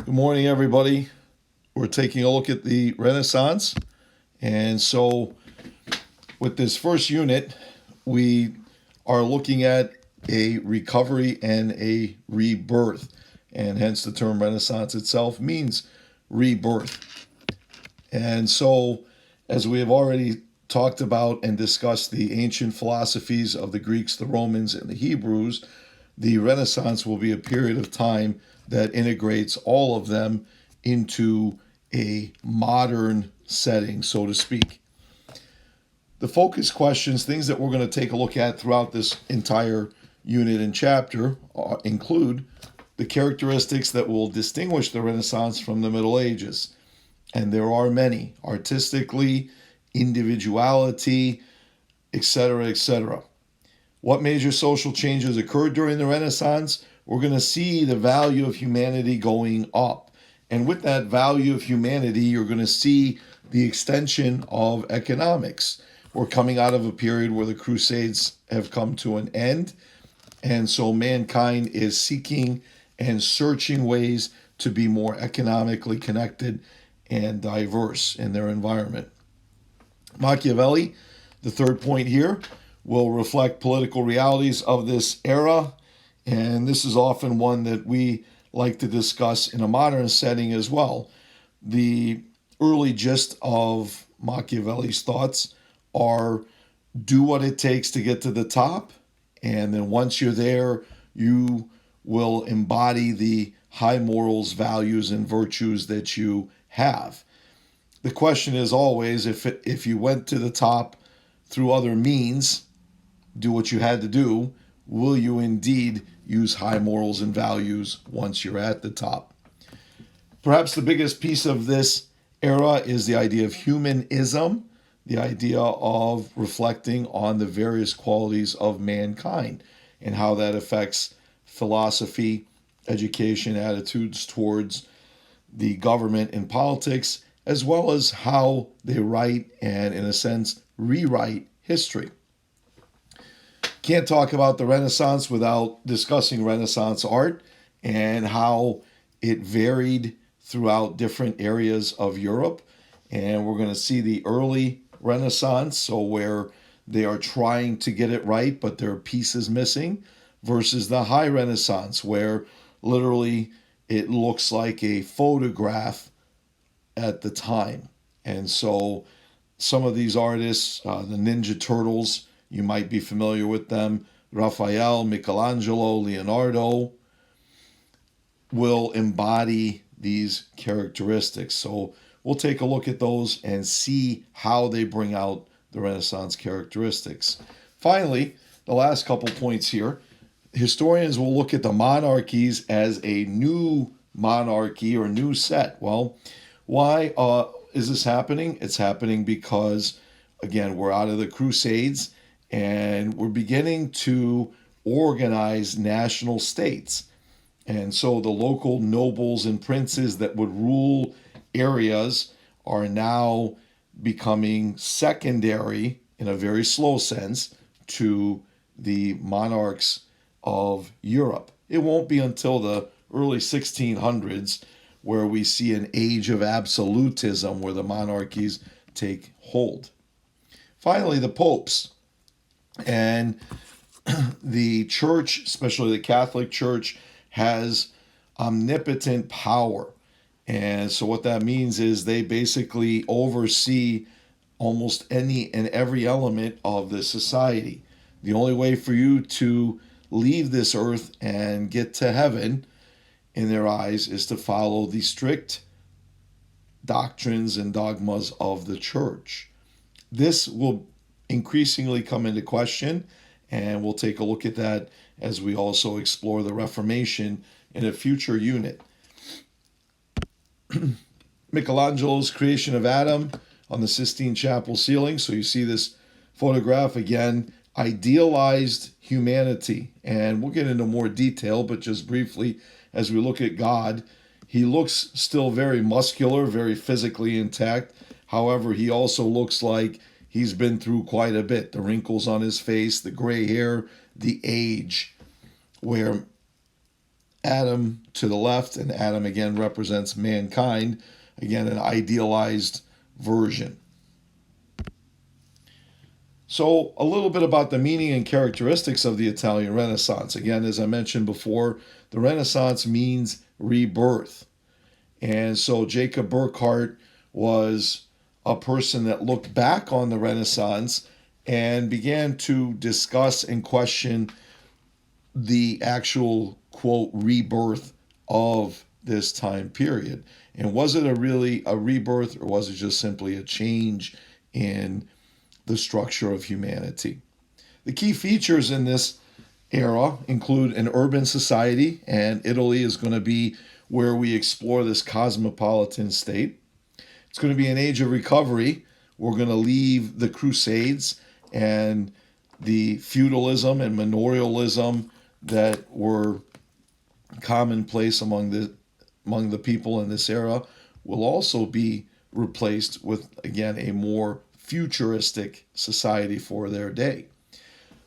Good morning, everybody. We're taking a look at the Renaissance. And so, with this first unit, we are looking at a recovery and a rebirth. And hence, the term Renaissance itself means rebirth. And so, as we have already talked about and discussed the ancient philosophies of the Greeks, the Romans, and the Hebrews, the Renaissance will be a period of time that integrates all of them into a modern setting, so to speak. The focus questions, things that we're going to take a look at throughout this entire unit and chapter, include the characteristics that will distinguish the Renaissance from the Middle Ages. And there are many: artistically, individuality, etc., etc. What major social changes occurred during the Renaissance? We're going to see the value of humanity going up. And with that value of humanity, you're going to see the extension of economics. We're coming out of a period where the Crusades have come to an end. And so mankind is seeking and searching ways to be more economically connected and diverse in their environment. Machiavelli, the third point here, will reflect political realities of this era, and this is often one that we like to discuss in a modern setting as well. The early gist of Machiavelli's thoughts are: do what it takes to get to the top, and then once you're there, you will embody the high morals, values, and virtues that you have. The question is always, if you went to the top through other means, do what you had to do, will you indeed use high morals and values once you're at the top? Perhaps the biggest piece of this era is the idea of humanism, the idea of reflecting on the various qualities of mankind and how that affects philosophy, education, attitudes towards the government and politics, as well as how they write and, in a sense, rewrite history. Can't talk about the Renaissance without discussing Renaissance art and how it varied throughout different areas of Europe. And we're going to see the early Renaissance, so where they are trying to get it right, but there are pieces missing, versus the High Renaissance, where literally it looks like a photograph at the time. And so some of these artists, the Ninja Turtles, you might be familiar with them, Raphael, Michelangelo, Leonardo, will embody these characteristics. So we'll take a look at those and see how they bring out the Renaissance characteristics. Finally, the last couple points here. Historians will look at the monarchies as a new monarchy or new set. Well, why is this happening? It's happening because, again, we're out of the Crusades and we're beginning to organize national states. And so the local nobles and princes that would rule areas are now becoming secondary, in a very slow sense, to the monarchs of Europe. It won't be until the early 1600s where we see an age of absolutism where the monarchies take hold. Finally, the popes. And the church, especially the Catholic Church, has omnipotent power. And so what that means is they basically oversee almost any and every element of the society. The only way for you to leave this earth and get to heaven, in their eyes, is to follow the strict doctrines and dogmas of the church. This will increasingly come into question, and we'll take a look at that as we also explore the Reformation in a future unit. Michelangelo's creation of Adam on the Sistine Chapel ceiling. So you see this photograph again, idealized humanity. And we'll get into more detail, but just briefly, as we look at God, he looks still very muscular, very physically intact. However, he also looks like he's been through quite a bit. The wrinkles on his face, the gray hair, the age, where Adam to the left, and Adam again represents mankind, again, an idealized version. So, a little bit about the meaning and characteristics of the Italian Renaissance. Again, as I mentioned before, the Renaissance means rebirth. And so, Jacob Burckhardt was a person that looked back on the Renaissance and began to discuss and question the actual, quote, rebirth of this time period. And was it really a rebirth, or was it just simply a change in the structure of humanity? The key features in this era include an urban society, and Italy is going to be where we explore this cosmopolitan state. It's going to be an age of recovery. We're going to leave the Crusades and the feudalism and manorialism that were commonplace among the people in this era will also be replaced with, again, a more futuristic society for their day.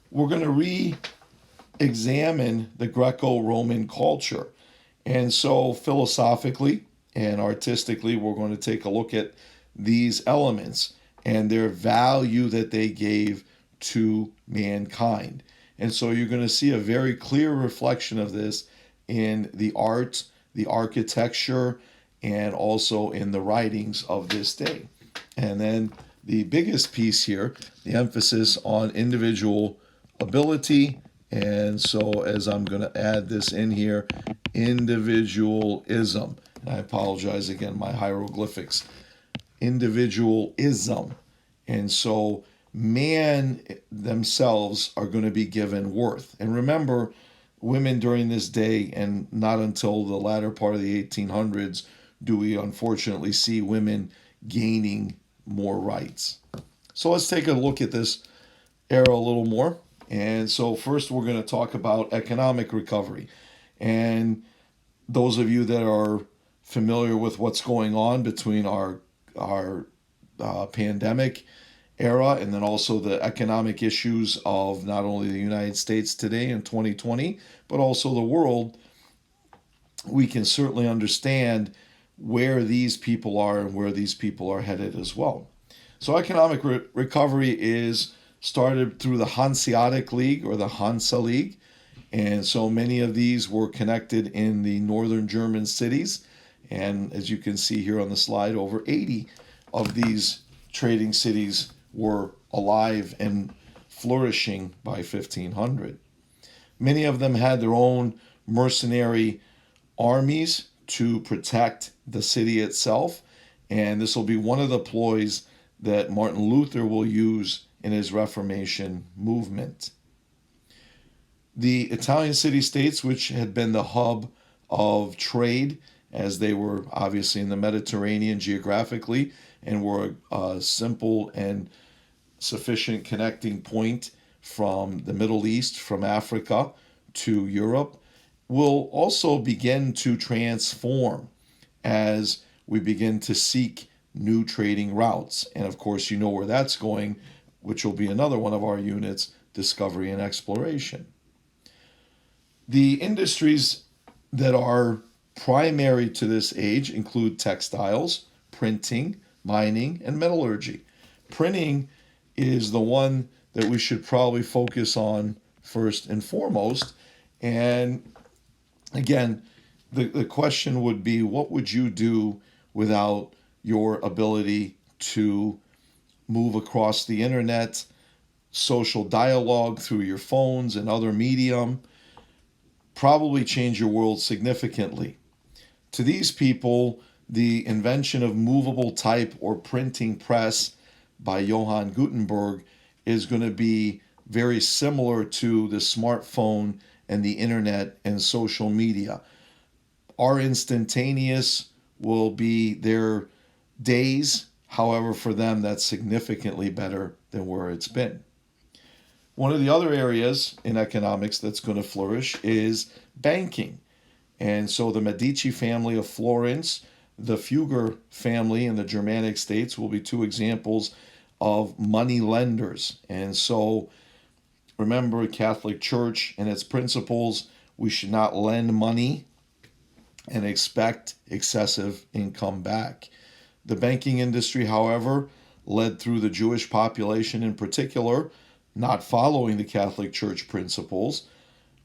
We're going to re-examine the Greco-Roman culture. And so philosophically and artistically, we're going to take a look at these elements and their value that they gave to mankind. And so you're going to see a very clear reflection of this in the art, the architecture, and also in the writings of this day. And then the biggest piece here, the emphasis on individual ability. And so as I'm going to add this in here, individualism. And I apologize again, my hieroglyphics. Individualism. And so man themselves are going to be given worth. And remember, women during this day, and not until the latter part of the 1800s, do we unfortunately see women gaining more rights. So let's take a look at this era a little more. And so first we're going to talk about economic recovery. And those of you that are familiar with what's going on between our pandemic era and then also the economic issues of not only the United States today in 2020, but also the world, we can certainly understand where these people are and where these people are headed as well. So economic recovery is started through the Hanseatic League or the Hansa League. And so many of these were connected in the northern German cities. And as you can see here on the slide, over 80 of these trading cities were alive and flourishing by 1500. Many of them had their own mercenary armies to protect the city itself. And this will be one of the ploys that Martin Luther will use in his Reformation movement. The Italian city-states, which had been the hub of trade, as they were obviously in the Mediterranean geographically and were a simple and sufficient connecting point from the Middle East, from Africa to Europe, will also begin to transform as we begin to seek new trading routes. And of course, you know where that's going, which will be another one of our units, discovery and exploration. The industries that are primary to this age include textiles, printing, mining, and metallurgy. Printing is the one that we should probably focus on first and foremost. And again, the question would be, what would you do without your ability to move across the internet, social dialogue through your phones and other medium? Probably change your world significantly. To these people, the invention of movable type or printing press by Johann Gutenberg is going to be very similar to the smartphone and the internet and social media. Our instantaneous will be their days. However, for them, that's significantly better than where it's been. One of the other areas in economics that's going to flourish is banking. And so the Medici family of Florence, the Fugger family in the Germanic states will be two examples of money lenders. And so remember, Catholic Church and its principles We should not lend money and expect excessive income back. The banking industry, however, led through the Jewish population in particular, not following the Catholic Church principles,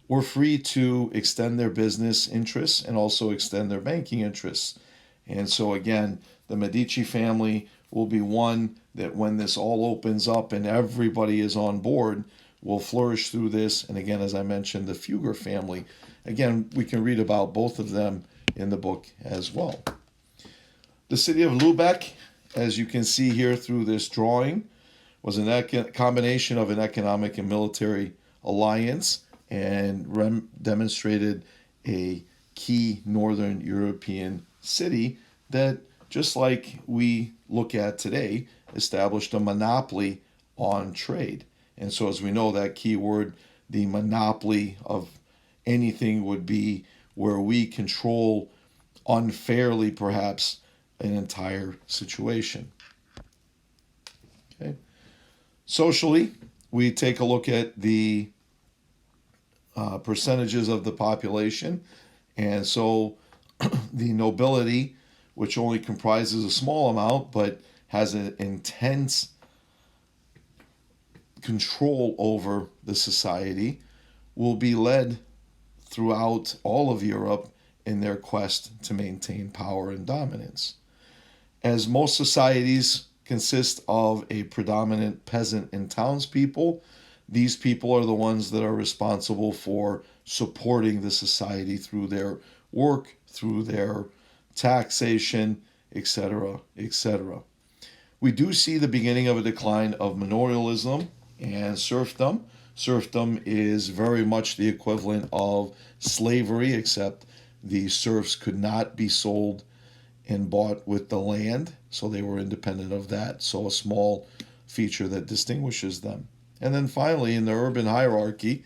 were free to extend their business interests and also extend their banking interests. And so, again, the Medici family will be one that, when this all opens up and everybody is on board, will flourish through this. And again, as I mentioned, the Fugger family, again, we can read about both of them in the book as well. The city of Lubeck, as you can see here through this drawing, was a combination of an economic and military alliance, and demonstrated a key Northern European city that, just like we look at today, established a monopoly on trade. And so, as we know, that key word, the monopoly of anything, would be where we control unfairly, perhaps, an entire situation. Okay. Socially, we take a look at the percentages of the population. And so the nobility, which only comprises a small amount but has an intense control over the society, will be led throughout all of Europe in their quest to maintain power and dominance. As most societies consist of a predominant peasant and townspeople, these people are the ones that are responsible for supporting the society through their work, through their taxation, etc., etc. We do see the beginning of a decline of manorialism and serfdom. Serfdom is very much the equivalent of slavery, except the serfs could not be sold and bought with the land, so they were independent of that. So a small feature that distinguishes them. And then finally, in the urban hierarchy,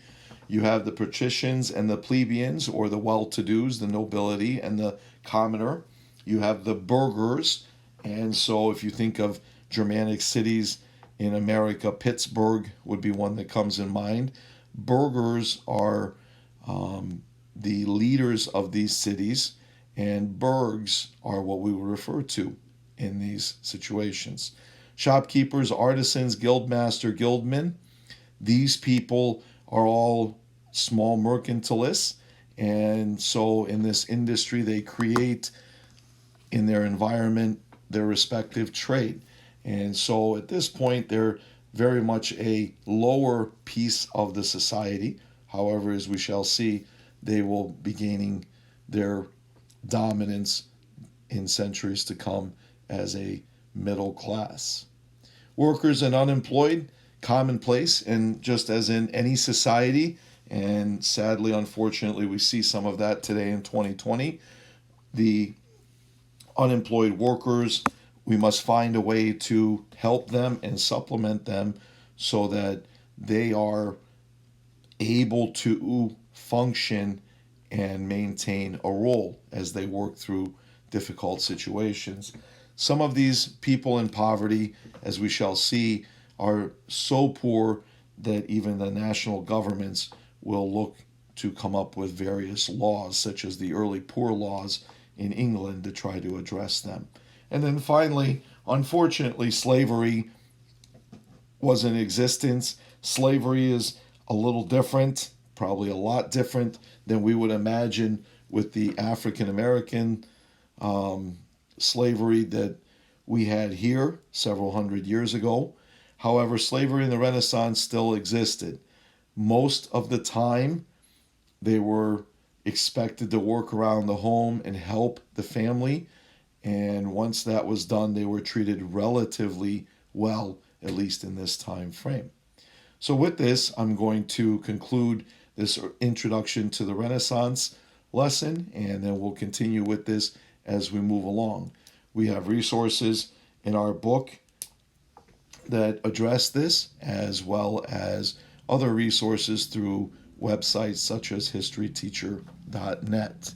you have the patricians and the plebeians, or the well-to-dos, the nobility and the commoner. You have the burghers. And so if you think of Germanic cities in America, Pittsburgh would be one that comes in mind. Burghers are the leaders of these cities, and burghs are what we would refer to in these situations. Shopkeepers, artisans, guildmaster, guildmen, these people are all small mercantilists, and so in this industry they create in their environment their respective trade. And so at this point they're very much a lower piece of the society. However, as we shall see, they will be gaining their dominance in centuries to come as a middle class. Workers and unemployed, commonplace, and just as in any society, and sadly, unfortunately, we see some of that today in 2020, the unemployed workers, we must find a way to help them and supplement them so that they are able to function and maintain a role as they work through difficult situations. Some of these people in poverty, as we shall see, are so poor that even the national governments will look to come up with various laws, such as the early poor laws in England, to try to address them. And then finally, unfortunately, slavery was in existence. Slavery is a little different, probably a lot different than we would imagine with the African American slavery that we had here several hundred years ago. However, slavery in the Renaissance still existed. Most of the time, they were expected to work around the home and help the family. And once that was done, they were treated relatively well, at least in this time frame. So with this, I'm going to conclude this introduction to the Renaissance lesson, and then we'll continue with this as we move along. We have resources in our book that address this, as well as other resources through websites such as historyteacher.net.